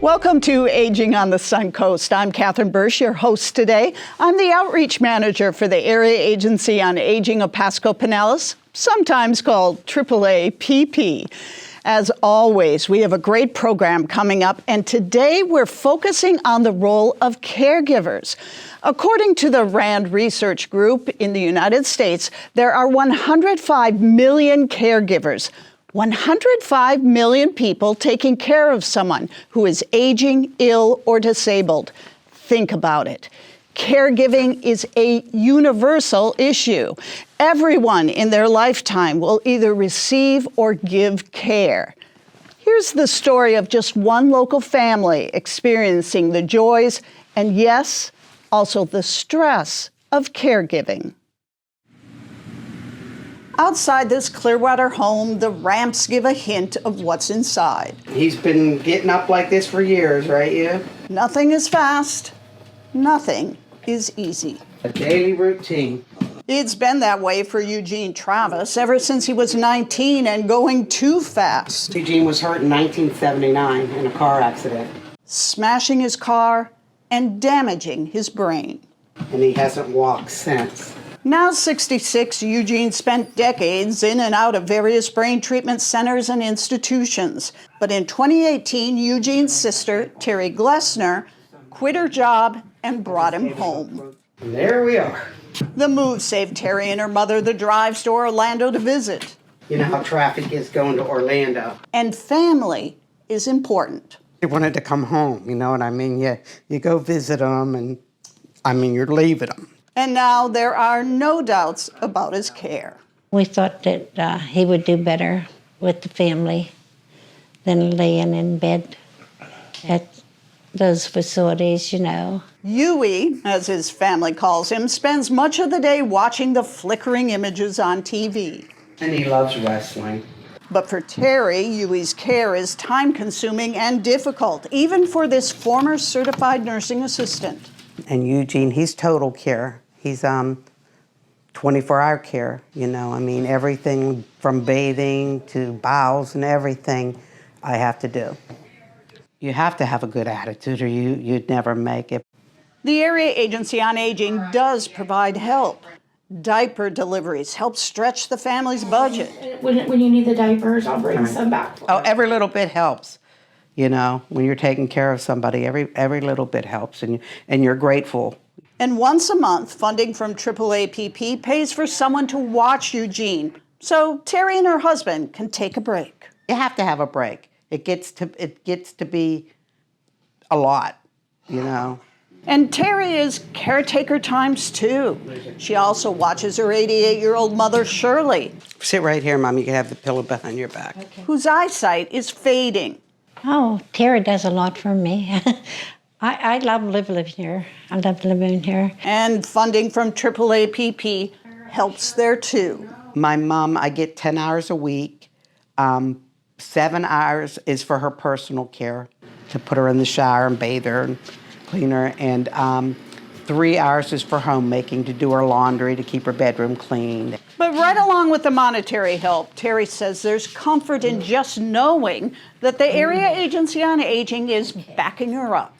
Welcome to Aging on the Suncoast. I'm Catherine Bursch, your host today. I'm the outreach manager for the Area Agency on Aging of Pasco-Pinellas, sometimes called AAAPP. As always, we have a great program coming up, and today we're focusing on the role of caregivers. According to the RAND Research Group in the United States, there are 105 million caregivers. 105 million people taking care of someone who is aging, ill, or disabled. Think about it. Caregiving is a universal issue. Everyone in their lifetime will either receive or give care. Here's the story of just one local family experiencing the joys and, yes, also the stress of caregiving. Outside this Clearwater home, the ramps give a hint of what's inside. He's been getting up like this for years, right, you? Nothing is fast. Nothing is easy. A daily routine. It's been that way for Eugene Travis ever since he was 19 and going too fast. Eugene was hurt in 1979 in a car accident. Smashing his car and damaging his brain. And he hasn't walked since. Now 66, Eugene spent decades in and out of various brain treatment centers and institutions. But in 2018, Eugene's sister, Terry Glessner, quit her job and brought him home. And there we are. The move saved Terry and her mother the drives to Orlando to visit. You know how traffic is going to Orlando. And family is important. He wanted to come home, you know what I mean? You go visit them and, you're leaving them. And now there are no doubts about his care. We thought that he would do better with the family than laying in bed at those facilities, you know. Yui, as his family calls him, spends much of the day watching the flickering images on TV. And he loves wrestling. But for Terry, Yui's care is time-consuming and difficult, even for this former certified nursing assistant. And Eugene, he's total care. He's 24-hour care, you know. Everything from bathing to bowels and everything I have to do. You have to have a good attitude or you'd never make it. The Area Agency on Aging does provide help. Diaper deliveries help stretch the family's budget. When you need the diapers, I'll bring some back. Oh, every little bit helps. You know, when you're taking care of somebody, every little bit helps, and you're grateful. And once a month, funding from AAAPP pays for someone to watch Eugene, so Terry and her husband can take a break. You have to have a break. It gets to be a lot, you know. And Terry is caretaker times two. She also watches her 88-year-old mother, Shirley. Sit right here, Mom. You can have the pillow behind your back. Okay. Whose eyesight is fading. Oh, Terry does a lot for me. I love living here. I love living here. And funding from AAAPP helps there too. My mom, I get 10 hours a week. 7 hours is for her personal care, to put her in the shower and bathe her and clean her. And 3 hours is for homemaking, to do her laundry, to keep her bedroom clean. But right along with the monetary help, Terry says there's comfort in just knowing that the Area Agency on Aging is backing her up.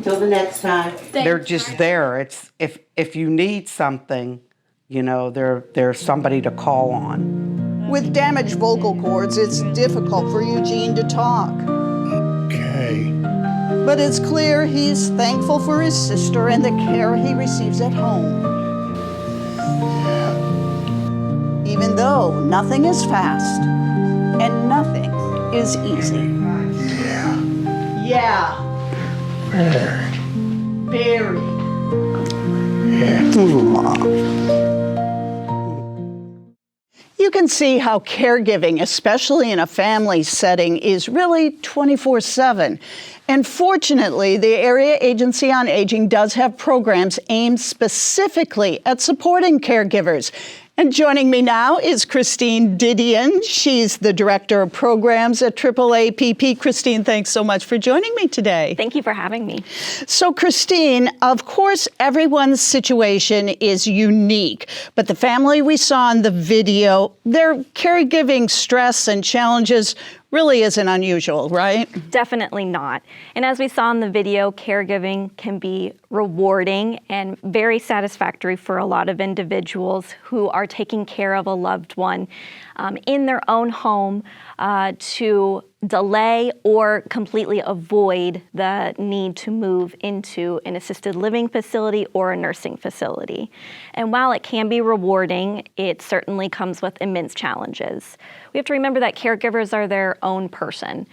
Till the next time. They're just there. It's if you need something, you know, there's somebody to call on. With damaged vocal cords, it's difficult for Eugene to talk. Okay. But it's clear he's thankful for his sister and the care he receives at home. Yeah. Even though nothing is fast and nothing is easy. Yeah. Yeah. Very. Yeah. You can see how caregiving, especially in a family setting, is really 24/7. And fortunately, the Area Agency on Aging does have programs aimed specifically at supporting caregivers. And joining me now is Christine Didion. She's the Director of Programs at AAAPP. Christine, thanks so much for joining me today. Thank you for having me. So, Christine, of course, everyone's situation is unique, but the family we saw in the video, their caregiving stress and challenges really isn't unusual, right? Definitely not. And as we saw in the video, caregiving can be rewarding and very satisfactory for a lot of individuals who are taking care of a loved one in their own home to delay or completely avoid the need to move into an assisted living facility or a nursing facility. And while it can be rewarding, it certainly comes with immense challenges. We have to remember that caregivers are their own person.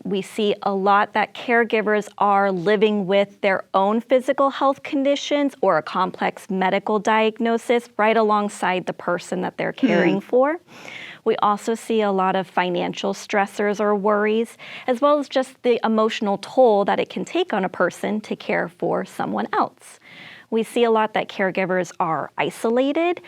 We see a lot that caregivers are living with their own physical health conditions or a complex medical diagnosis right alongside the person that they're caring for. We also see a lot of financial stressors or worries, as well as just the emotional toll that it can take on a person to care for someone else. We see a lot that caregivers are isolated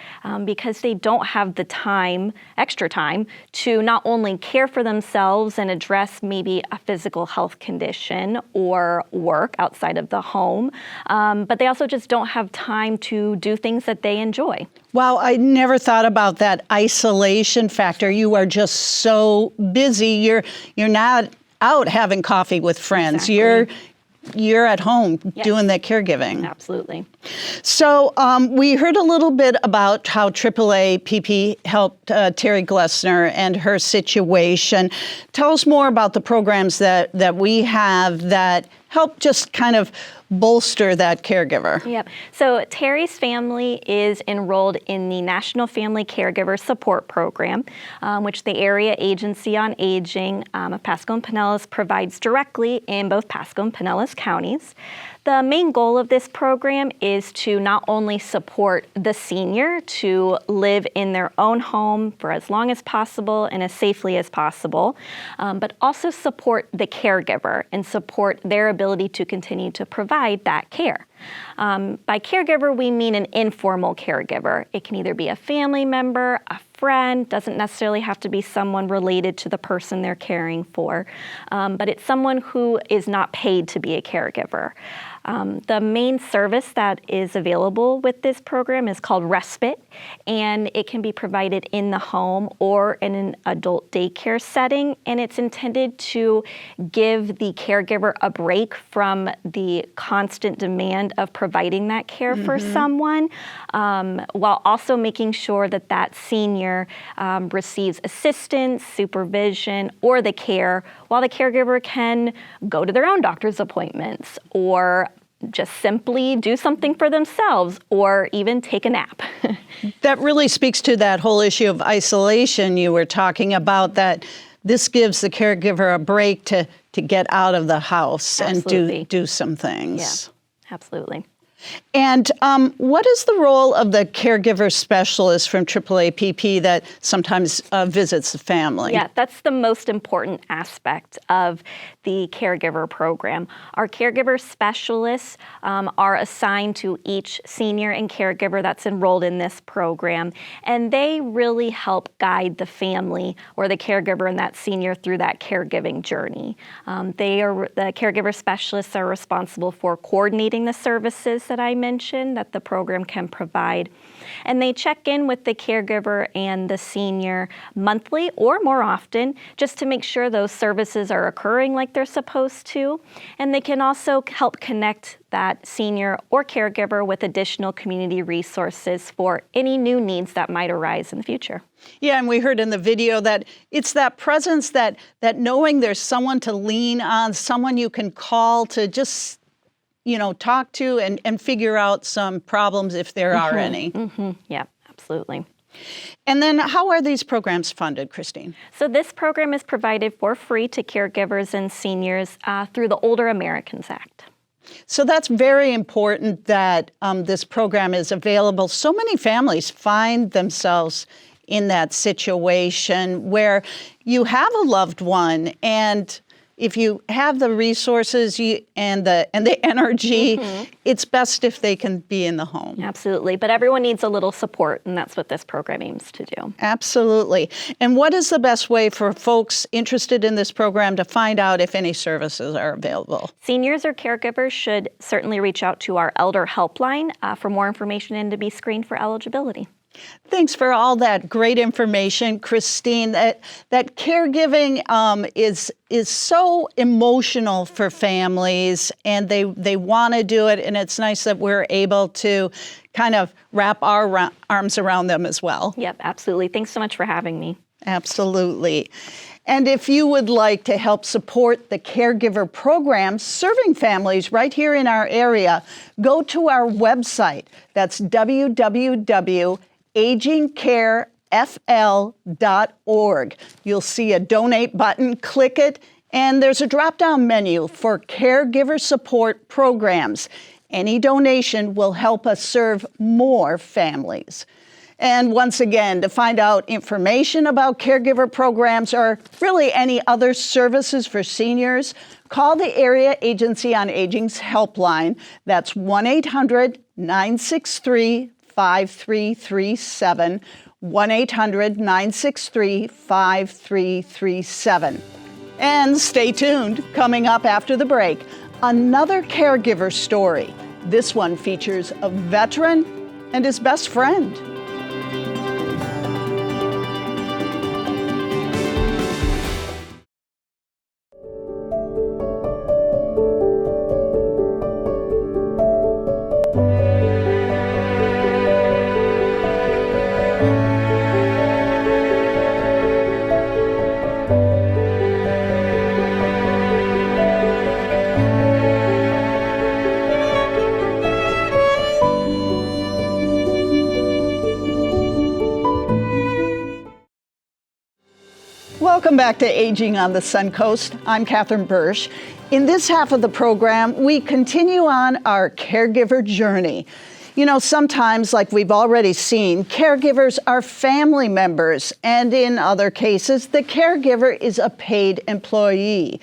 because they don't have the time, extra time, to not only care for themselves and address maybe a physical health condition or work outside of the home, but they also just don't have time to do things that they enjoy. Wow, I never thought about that isolation factor. You are just so busy. You're not out having coffee with friends. Exactly. You're at home Yes. doing that caregiving. Absolutely. So we heard a little bit about how AAA PP helped Terry Glessner and her situation. Tell us more about the programs that we have that help just kind of bolster that caregiver. Yep. So Terry's family is enrolled in the National Family Caregiver Support Program, which the Area Agency on Aging of Pasco-Pinellas provides directly in both Pasco and Pinellas counties. The main goal of this program is to not only support the senior to live in their own home for as long as possible and as safely as possible, but also support the caregiver and support their ability to continue to provide that care. By caregiver, we mean an informal caregiver. It can either be a family member, a friend, doesn't necessarily have to be someone related to the person they're caring for, but it's someone who is not paid to be a caregiver. The main service that is available with this program is called respite, and it can be provided in the home or in an adult daycare setting, and it's intended to give the caregiver a break from the constant demand of providing that care for someone, while also making sure that that senior receives assistance, supervision, or the care while the caregiver can go to their own doctor's appointments or just simply do something for themselves or even take a nap. That really speaks to that whole issue of isolation you were talking about, that this gives the caregiver a break to get out of the house Absolutely. and do some things. Yeah, absolutely. And what is the role of the caregiver specialist from AAA PP that sometimes visits the family? Yeah, that's the most important aspect of the caregiver program. Our caregiver specialists are assigned to each senior and caregiver that's enrolled in this program, and they really help guide the family or the caregiver and that senior through that caregiving journey. The caregiver specialists are responsible for coordinating the services that I mentioned that the program can provide. And they check in with the caregiver and the senior monthly or more often just to make sure those services are occurring like they're supposed to. And they can also help connect that senior or caregiver with additional community resources for any new needs that might arise in the future. Yeah, and we heard in the video that it's that presence, that knowing there's someone to lean on, someone you can call to just talk to and figure out some problems if there are any. Yeah, absolutely. And then how are these programs funded, Christine? So this program is provided for free to caregivers and seniors through the Older Americans Act. So that's very important that this program is available. So many families find themselves in that situation where you have a loved one, and if you have the resources and the energy, it's best if they can be in the home. Absolutely, but everyone needs a little support, and that's what this program aims to do. Absolutely. And what is the best way for folks interested in this program to find out if any services are available? Seniors or caregivers should certainly reach out to our Elder Helpline for more information and to be screened for eligibility. Thanks for all that great information, Christine. That caregiving is so emotional for families, and they want to do it, and it's nice that we're able to kind of wrap our arms around them as well. Yep, absolutely. Thanks so much for having me. Absolutely. And if you would like to help support the caregiver program serving families right here in our area, go to our website. That's www.agingcarefl.org. You'll see a donate button, click it, and there's a drop-down menu for caregiver support programs. Any donation will help us serve more families. And once again, to find out information about caregiver programs or really any other services for seniors, call the Area Agency on Aging's helpline. That's 1-800-963-5337, 1-800-963-5337. And stay tuned. Coming up after the break, another caregiver story. This one features a veteran and his best friend. Welcome back to Aging on the Suncoast. I'm Catherine Bursch. In this half of the program, we continue on our caregiver journey. You know, sometimes, like we've already seen, caregivers are family members, and in other cases, the caregiver is a paid employee.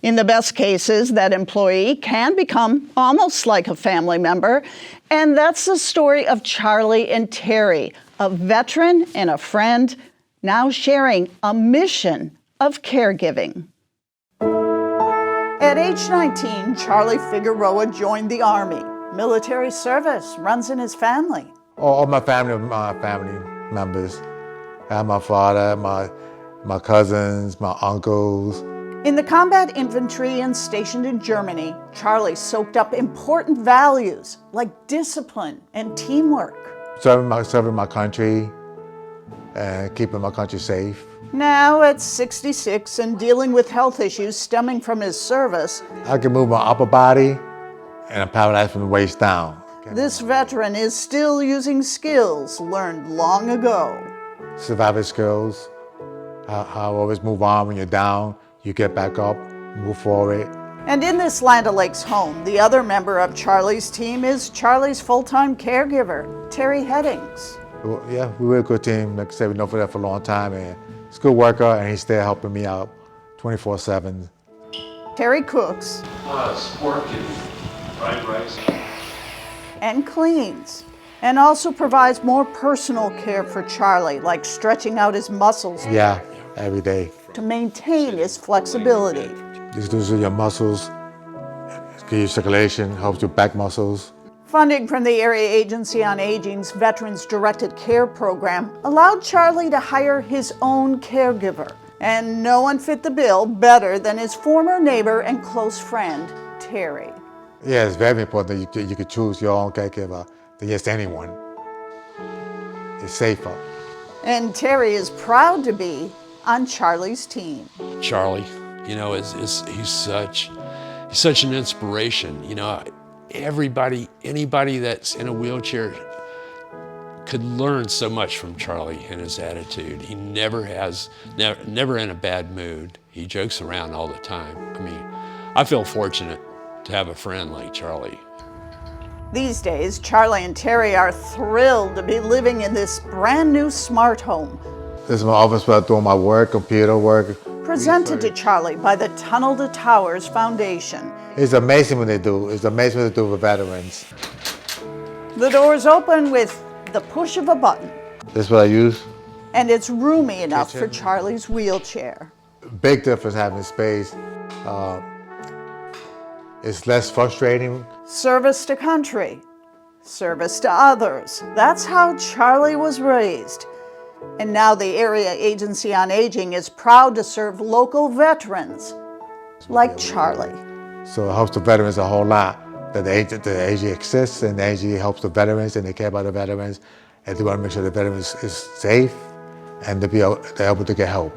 In the best cases, that employee can become almost like a family member, and that's the story of Charlie and Terry, a veteran and a friend, now sharing a mission of caregiving. At age 19, Charlie Figueroa joined the Army. Military service runs in his family. All my family members. I have my father, my cousins, my uncles. In the combat infantry and stationed in Germany, Charlie soaked up important values like discipline and teamwork. Serving my country and keeping my country safe. Now at 66 and dealing with health issues stemming from his service, I can move my upper body and I'm paralyzed from the waist down. This veteran is still using skills learned long ago. Survival skills, how I always move on when you're down, you get back up, move forward. And in this Land O'Lakes home, the other member of Charlie's team is Charlie's full-time caregiver, Terry Headings. Well, yeah, we were a good team. Like I said, we know for that for a long time, and he's a good worker, and he's there helping me out 24/7. Terry cooks Pork and fried rice. and cleans, and also provides more personal care for Charlie, like stretching out his muscles Yeah, every day. to maintain his flexibility. This loses your muscles, gives you circulation, helps your back muscles. Funding from the Area Agency on Aging's Veterans Directed Care program allowed Charlie to hire his own caregiver. And no one fit the bill better than his former neighbor and close friend, Terry. Yeah, it's very important that you could choose your own caregiver than just anyone. It's safer. And Terry is proud to be on Charlie's team. Charlie, you know, he's such an inspiration. You know, anybody that's in a wheelchair could learn so much from Charlie and his attitude. He never in a bad mood. He jokes around all the time. I mean, I feel fortunate to have a friend like Charlie. These days, Charlie and Terry are thrilled to be living in this brand new smart home, This is my office where I do my work, computer work. presented to Charlie by the Tunnel to Towers Foundation. It's amazing what they do. It's amazing what they do with veterans. The doors open with the push of a button, This is what I use. and it's roomy enough for Kitchen. Charlie's wheelchair. Big difference having space. It's less frustrating. Service to country, service to others. That's how Charlie was raised. And now the Area Agency on Aging is proud to serve local veterans like Charlie. So it helps the veterans a whole lot that the AG exists, and the AG helps the veterans, and they care about the veterans, and they want to make sure the veterans is safe and they're able to get help.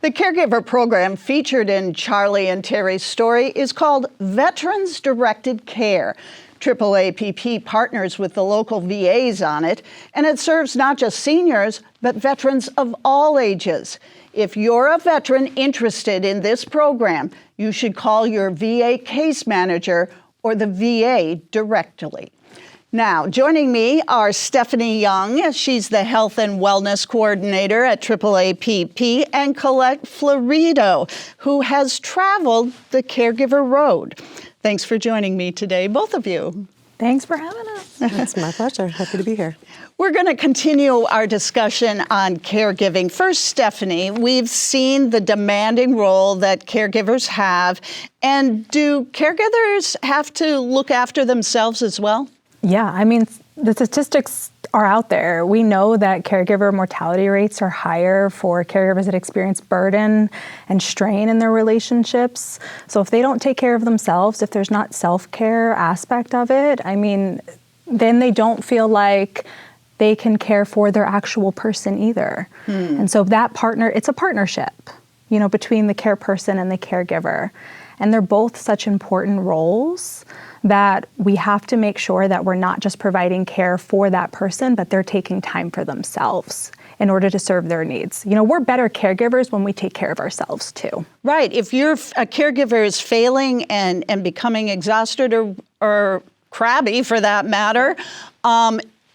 The caregiver program featured in Charlie and Terry's story is called Veterans Directed Care. AAAPP partners with the local VAs on it, and it serves not just seniors, but veterans of all ages. If you're a veteran interested in this program, you should call your VA case manager or the VA directly. Now, joining me are Stephanie Young, she's the Health and Wellness Coordinator at AAAPP, and Colette Florido, who has traveled the caregiver road. Thanks for joining me today, both of you. Thanks for having us. It's my pleasure. Happy to be here. We're going to continue our discussion on caregiving. First, Stephanie, we've seen the demanding role that caregivers have. And do caregivers have to look after themselves as well? Yeah, I mean, the statistics are out there. We know that caregiver mortality rates are higher for caregivers that experience burden and strain in their relationships. So if they don't take care of themselves, if there's not self-care aspect of it, I mean, then they don't feel like they can care for their actual person either. And so that it's a partnership, between the care person and the caregiver. And they're both such important roles that we have to make sure that we're not just providing care for that person, but they're taking time for themselves in order to serve their needs. We're better caregivers when we take care of ourselves too. Right. If a caregiver is failing and becoming exhausted or crabby for that matter,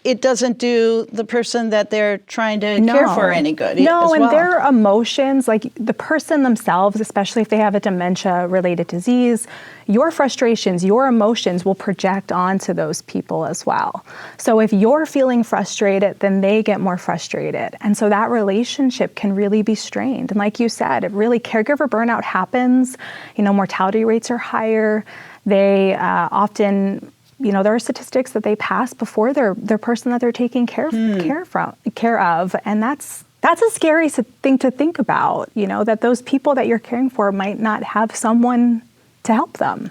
it doesn't do the person that they're trying to care for any good. No, as and well. their emotions, like the person themselves, especially if they have a dementia-related disease, your frustrations, your emotions will project onto those people as well. So if you're feeling frustrated, then they get more frustrated. And so that relationship can really be strained. And like you said, caregiver burnout happens. Mortality rates are higher. They often... there are statistics that they pass before their person that they're taking care of, and that's a scary thing to think about. That those people that you're caring for might not have someone to help them.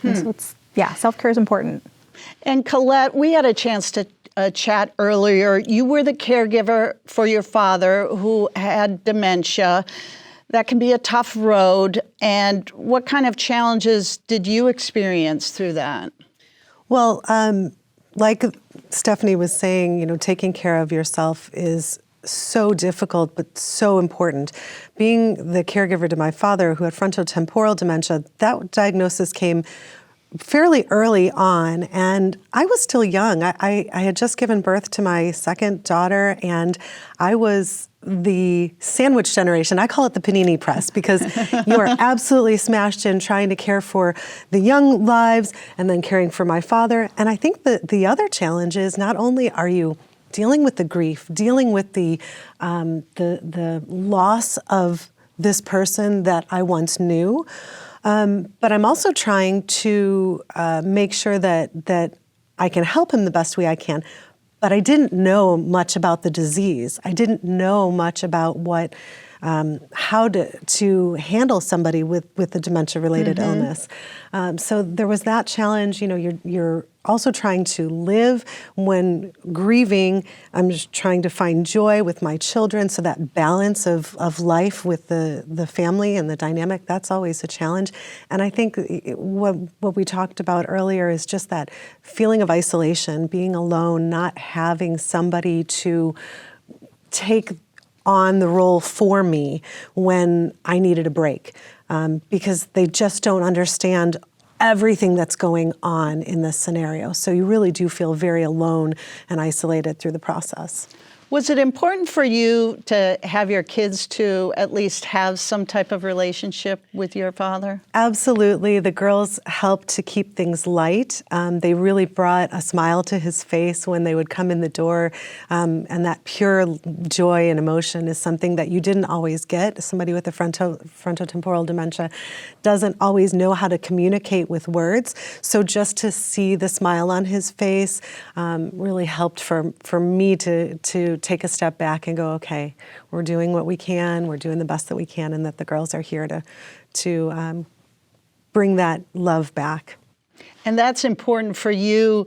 And so self-care is important. And Colette, we had a chance to chat earlier. You were the caregiver for your father who had dementia. That can be a tough road. And what kind of challenges did you experience through that? Well, like Stephanie was saying, taking care of yourself is so difficult, but so important. Being the caregiver to my father, who had frontotemporal dementia, that diagnosis came fairly early on, and I was still young. I had just given birth to my second daughter, and I was the sandwich generation. I call it the panini press, because you are absolutely smashed in trying to care for the young lives and then caring for my father. And I think the other challenge is not only are you dealing with the grief, dealing with the loss of this person that I once knew, but I'm also trying to make sure that I can help him the best way I can. But I didn't know much about the disease. I didn't know much about how to handle somebody with a dementia-related illness. So there was that challenge. You're also trying to live when grieving. I'm just trying to find joy with my children. So that balance of life with the family and the dynamic, that's always a challenge. And I think what we talked about earlier is just that feeling of isolation, being alone, not having somebody to take on the role for me when I needed a break, because they just don't understand everything that's going on in this scenario. So you really do feel very alone and isolated through the process. Was it important for you to have your kids to at least have some type of relationship with your father? Absolutely. The girls helped to keep things light. They really brought a smile to his face when they would come in the door. And that pure joy and emotion is something that you didn't always get. Somebody with a frontotemporal dementia doesn't always know how to communicate with words. So just to see the smile on his face really helped for me to take a step back and go, okay, we're doing what we can, we're doing the best that we can, and that the girls are here to bring that love back. And that's important for you,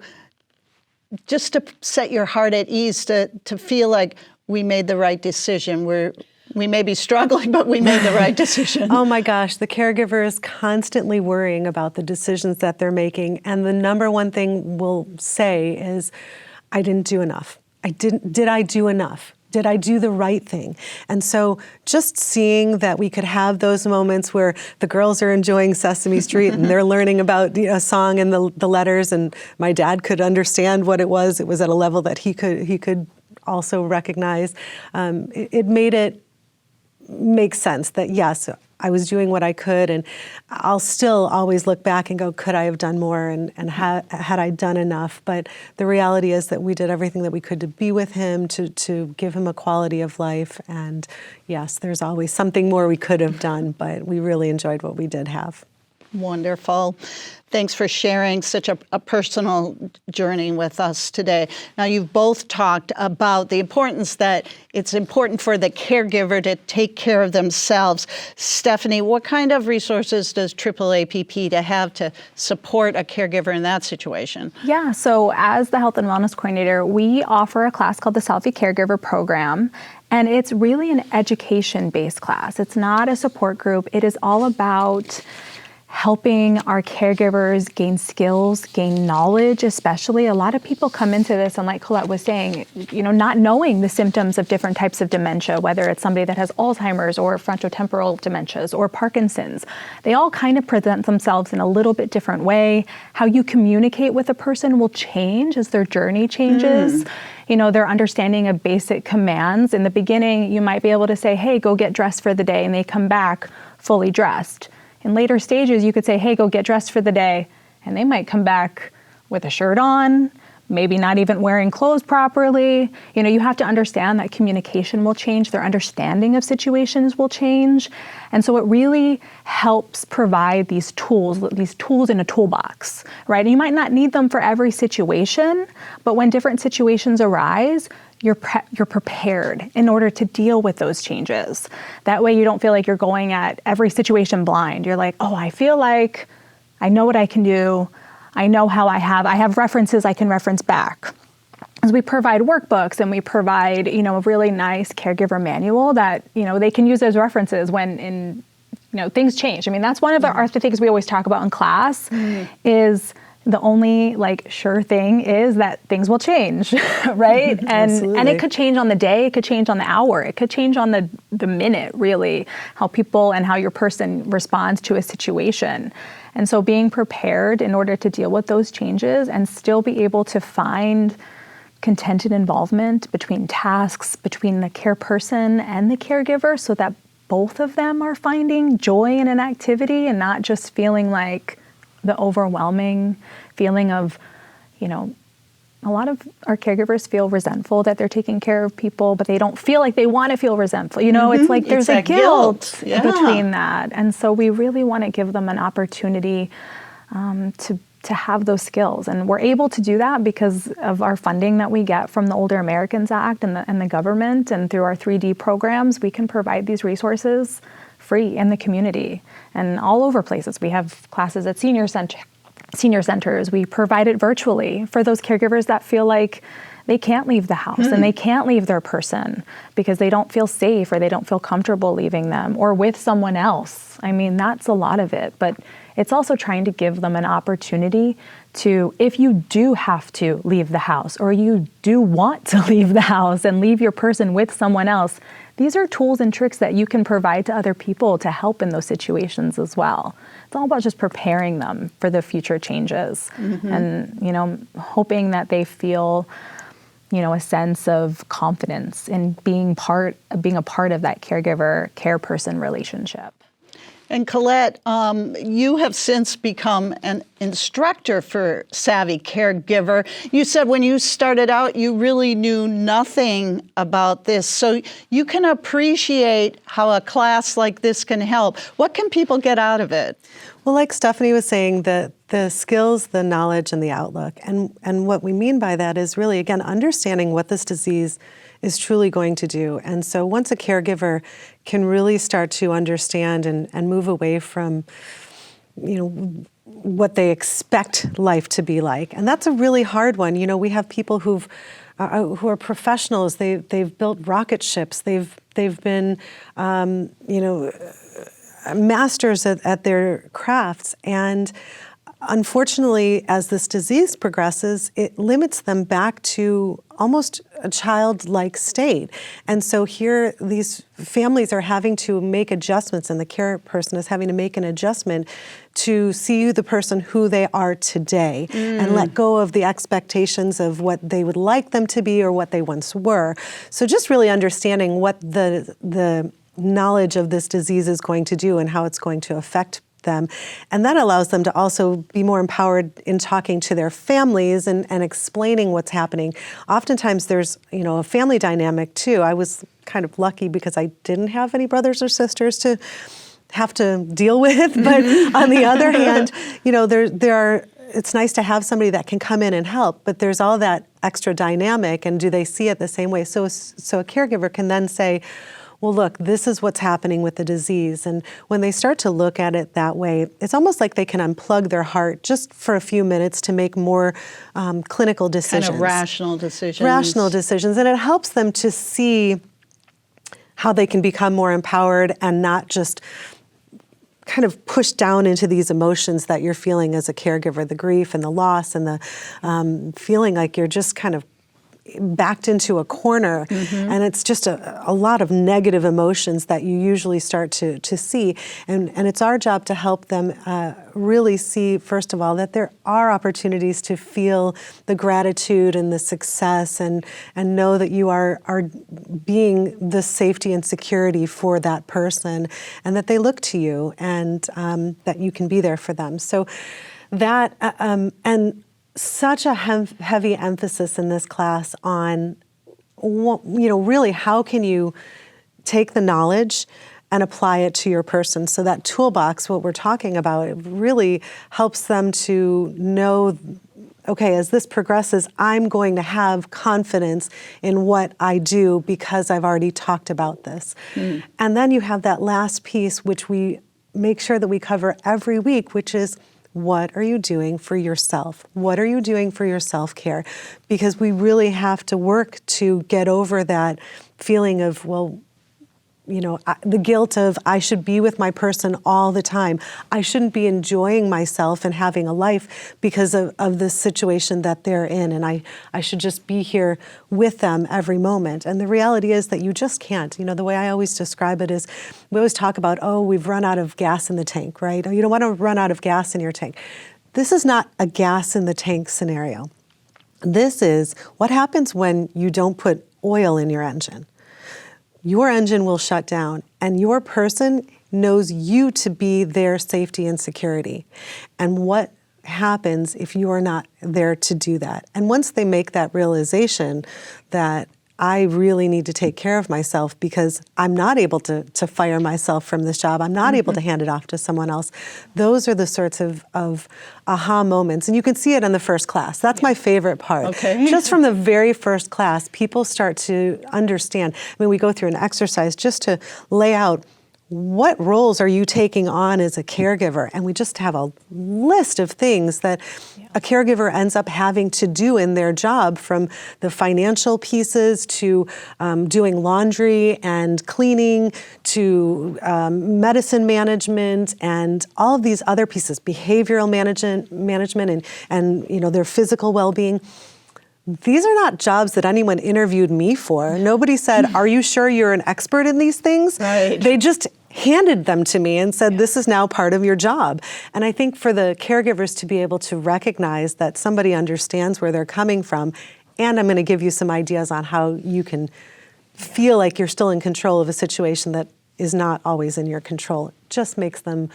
just to set your heart at ease, to feel like we made the right decision. We may be struggling, but we made the right decision. Oh my gosh, the caregiver is constantly worrying about the decisions that they're making. And the number one thing we'll say is, I didn't do enough. Did I do enough? Did I do the right thing? And so just seeing that we could have those moments where the girls are enjoying Sesame Street and they're learning about a song and the letters, and my dad could understand what it was at a level that he could also recognize. It made it make sense that, yes, I was doing what I could, and I'll still always look back and go, could I have done more, and had I done enough? But the reality is that we did everything that we could to be with him, to give him a quality of life. And yes, there's always something more we could have done, but we really enjoyed what we did have. Wonderful. Thanks for sharing such a personal journey with us today. Now, you've both talked about the importance that it's important for the caregiver to take care of themselves. Stephanie, what kind of resources does AAAPP to have to support a caregiver in that situation? Yeah, so as the Health and Wellness Coordinator, we offer a class called the Selfie Caregiver Program. And it's really an education-based class. It's not a support group. It is all about helping our caregivers gain skills, gain knowledge, especially. A lot of people come into this, and like Colette was saying, not knowing the symptoms of different types of dementia, whether it's somebody that has Alzheimer's or frontotemporal dementias or Parkinson's. They all kind of present themselves in a little bit different way. How you communicate with a person will change as their journey changes. Their understanding of basic commands. In the beginning, you might be able to say, hey, go get dressed for the day, and they come back fully dressed. In later stages, you could say, hey, go get dressed for the day, and they might come back with a shirt on, maybe not even wearing clothes properly. You have to understand that communication will change, their understanding of situations will change. And so it really helps provide these tools in a toolbox, right? And you might not need them for every situation, but when different situations arise, you're prepared in order to deal with those changes. That way you don't feel like you're going at every situation blind. You're like, oh, I feel like I know what I can do. I know how I have references I can reference back. As we provide workbooks, and we provide, a really nice caregiver manual that, they can use as references when things change. I mean, that's one of the things we always talk about in class is the only sure thing is that things will change, right? And it could change on the day, it could change on the hour, it could change on the minute, really, how people and how your person responds to a situation. And so being prepared in order to deal with those changes and still be able to find contented involvement between tasks, between the care person and the caregiver, so that both of them are finding joy in an activity and not just feeling like the overwhelming feeling of, a lot of our caregivers feel resentful that they're taking care of people, but they don't feel like they want to feel resentful. It's like there's a guilt between that. And so we really want to give them an opportunity to have those skills. And we're able to do that because of our funding that we get from the Older Americans Act and the government, and through our 3D programs, we can provide these resources free in the community and all over places. We have classes at senior centers. We provide it virtually for those caregivers that feel like they can't leave the house and they can't leave their person because they don't feel safe or they don't feel comfortable leaving them or with someone else. I mean, that's a lot of it, but it's also trying to give them an opportunity to, if you do have to leave the house or you do want to leave the house and leave your person with someone else, these are tools and tricks that you can provide to other people to help in those situations as well. It's all about just preparing them for the future changes and, hoping that they feel a sense of confidence in being a part of that caregiver care person relationship. And Colette, you have since become an instructor for Savvy Caregiver. You said when you started out, you really knew nothing about this. So you can appreciate how a class like this can help. What can people get out of it? Well, like Stephanie was saying, the skills, the knowledge, and the outlook. And what we mean by that is really, again, understanding what this disease is truly going to do. And so once a caregiver can really start to understand and move away from, what they expect life to be like. And that's a really hard one. We have people who are professionals. They've built rocket ships. They've been, masters at their crafts. And unfortunately, as this disease progresses, it limits them back to almost a childlike state. And so here, these families are having to make adjustments, and the care person is having to make an adjustment to see the person who they are today and let go of the expectations of what they would like them to be or what they once were. So just really understanding what the knowledge of this disease is going to do and how it's going to affect them. And that allows them to also be more empowered in talking to their families and explaining what's happening. Oftentimes there's, a family dynamic too. I was kind of lucky because I didn't have any brothers or sisters to have to deal with. But on the other hand, it's nice to have somebody that can come in and help, but there's all that extra dynamic, and do they see it the same way? So a caregiver can then say, well, look, this is what's happening with the disease. And when they start to look at it that way, it's almost like they can unplug their heart just for a few minutes to make more clinical decisions. Kind of rational decisions. Rational decisions. And it helps them to see how they can become more empowered and not just kind of pushed down into these emotions that you're feeling as a caregiver, the grief and the loss and the feeling like you're just kind of backed into a corner, and it's just a lot of negative emotions that you usually start to see. And it's our job to help them really see, first of all, that there are opportunities to feel the gratitude and the success and know that you are being the safety and security for that person, and that they look to you and that you can be there for them. So that, and such a heavy emphasis in this class on, really how can you take the knowledge and apply it to your person. So that toolbox, what we're talking about, it really helps them to know, okay, as this progresses, I'm going to have confidence in what I do because I've already talked about this. And then you have that last piece, which we make sure that we cover every week, which is, what are you doing for yourself? What are you doing for your self-care? Because we really have to work to get over that feeling of, the guilt of I should be with my person all the time. I shouldn't be enjoying myself and having a life because of the situation that they're in, and I should just be here with them every moment. And the reality is that you just can't. The way I always describe it is, we always talk about, we've run out of gas in the tank, right? You don't want to run out of gas in your tank. This is not a gas in the tank scenario. This is what happens when you don't put oil in your engine. Your engine will shut down, and your person knows you to be their safety and security. And what happens if you are not there to do that? And once they make that realization that I really need to take care of myself because I'm not able to fire myself from this job, I'm not able to hand it off to someone else, those are the sorts of aha moments. And you can see it in the first class. That's my favorite part. Okay. Just from the very first class, people start to understand. We go through an exercise just to lay out, what roles are you taking on as a caregiver? And we just have a list of things that a caregiver ends up having to do in their job, from the financial pieces to doing laundry and cleaning to medicine management and all of these other pieces, behavioral management and their physical well-being. These are not jobs that anyone interviewed me for. Nobody said, are you sure you're an expert in these things? Right. They just handed them to me and said, this is now part of your job. And I think for the caregivers to be able to recognize that somebody understands where they're coming from and I'm going to give you some ideas on how you can feel like you're still in control of a situation that is not always in your control. It just makes them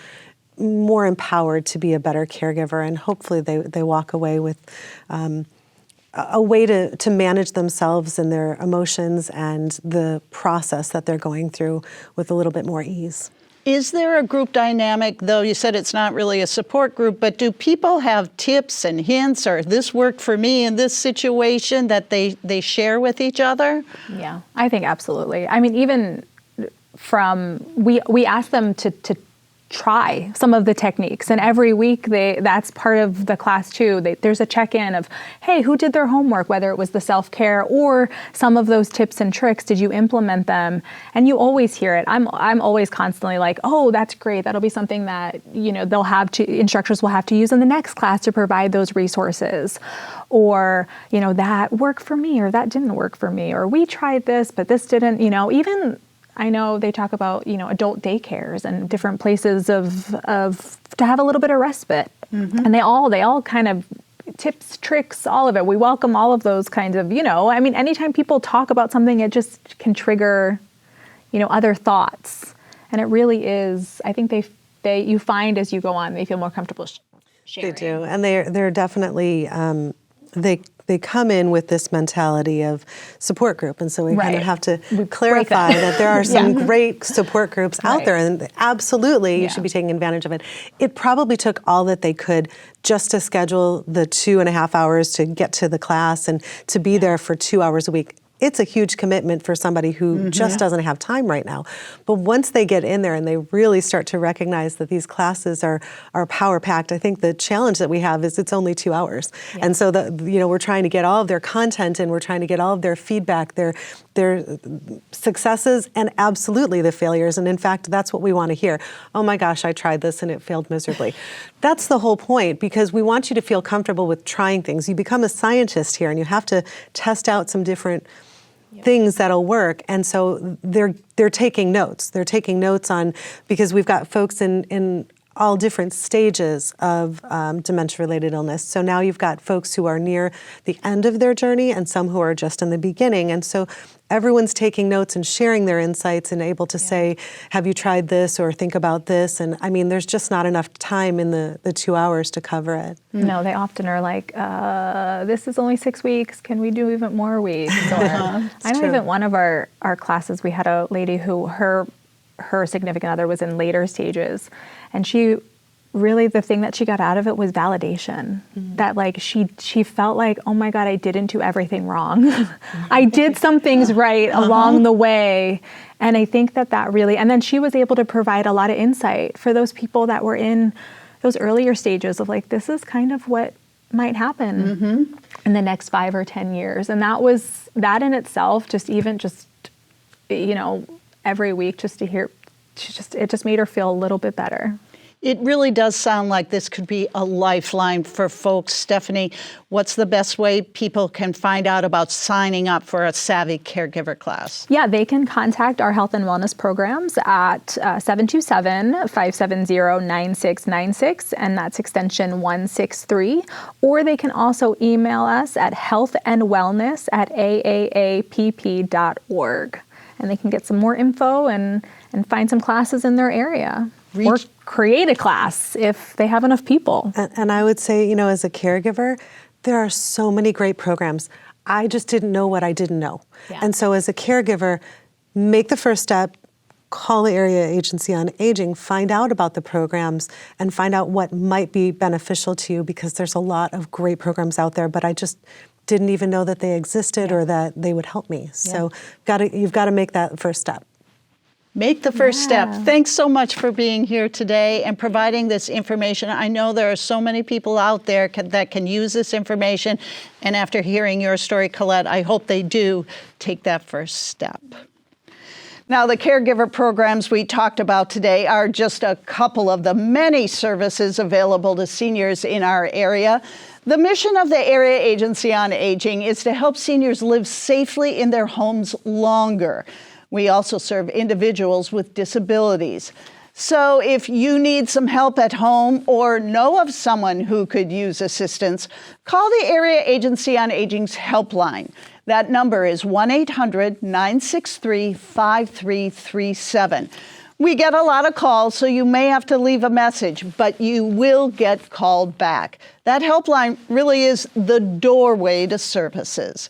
more empowered to be a better caregiver, and hopefully they walk away with a way to manage themselves and their emotions and the process that they're going through with a little bit more ease. Is there a group dynamic, though you said it's not really a support group, but do people have tips and hints, or this worked for me in this situation, that they share with each other? Yeah, I think absolutely. I mean, even from, we ask them to try some of the techniques, and every week that's part of the class too. There's a check-in of, hey, who did their homework, whether it was the self-care or some of those tips and tricks, did you implement them? And you always hear it. I'm always constantly like, oh, that's great, that'll be something that, you know, instructors will have to use in the next class to provide those resources. Or, you know, that worked for me, or that didn't work for me, or we tried this but this didn't. You know, even I know they talk about, you know, adult daycares and different places of to have a little bit of respite. Mm-hmm. And they all kind of tips, tricks, all of it. We welcome all of those kinds of, you know, I mean, anytime people talk about something, it just can trigger, you know, other thoughts. And it really is, I think you find as you go on, they feel more comfortable sharing. They do, and they're definitely, they come in with this mentality of support group, and so we kind of have to clarify that there are some great support groups out there, and absolutely you should be taking advantage of it. It probably took all that they could just to schedule the 2.5 hours to get to the class and to be there for 2 hours a week. It's a huge commitment for somebody who just doesn't have time right now. But once they get in there and they really start to recognize that these classes are power-packed, I think the challenge that we have is it's only 2 hours. Yeah. And so we're trying to get all of their content, and we're trying to get all of their feedback, their successes, and absolutely the failures. And in fact, that's what we want to hear. Oh my gosh, I tried this and it failed miserably. That's the whole point, because we want you to feel comfortable with trying things. You become a scientist here, and you have to test out some different things that'll work. And so they're taking notes. They're taking notes on, because we've got folks in all different stages of dementia-related illness. So now you've got folks who are near the end of their journey and some who are just in the beginning. And so everyone's taking notes and sharing their insights and able to say, have you tried this, or think about this? And I mean, there's just not enough time in the 2 hours to cover it. No, they often are like, this is only 6 weeks. Can we do even more weeks? Or, I know even one of our classes, we had a lady who her significant other was in later stages, and she really, the thing that she got out of it was validation. That like she felt like, oh my God, I didn't do everything wrong. I did some things right along the way. And I think that really, and then she was able to provide a lot of insight for those people that were in those earlier stages of like, this is kind of what might happen in the next 5 or 10 years. And that in itself, you know, every week just to hear, it just made her feel a little bit better. It really does sound like this could be a lifeline for folks. Stephanie, what's the best way people can find out about signing up for a Savvy Caregiver class? Yeah, they can contact our health and wellness programs at 727-570-9696, and that's extension 163. Or they can also email us at healthandwellness@aaapp.org. And they can get some more info and find some classes in their area. Or create a class if they have enough people. And I would say, you know, as a caregiver, there are so many great programs. I just didn't know what I didn't know. Yeah. And so as a caregiver, make the first step, call the area agency on aging, find out about the programs, and find out what might be beneficial to you, because there's a lot of great programs out there, but I just didn't even know that they existed or that they would help me. So you've got to make that first step. Make the first step. Thanks so much for being here today and providing this information. I know there are so many people out there that can use this information. And after hearing your story, Colette, I hope they do take that first step. Now, the caregiver programs we talked about today are just a couple of the many services available to seniors in our area. The mission of the Area Agency on Aging is to help seniors live safely in their homes longer. We also serve individuals with disabilities. So if you need some help at home or know of someone who could use assistance, call the Area Agency on Aging's helpline. That number is 1-800-963-5337. We get a lot of calls, so you may have to leave a message, but you will get called back. That helpline really is the doorway to services.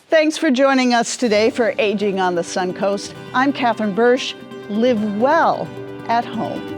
Thanks for joining us today for Aging on the Suncoast. I'm Catherine Bursch. Live well at home.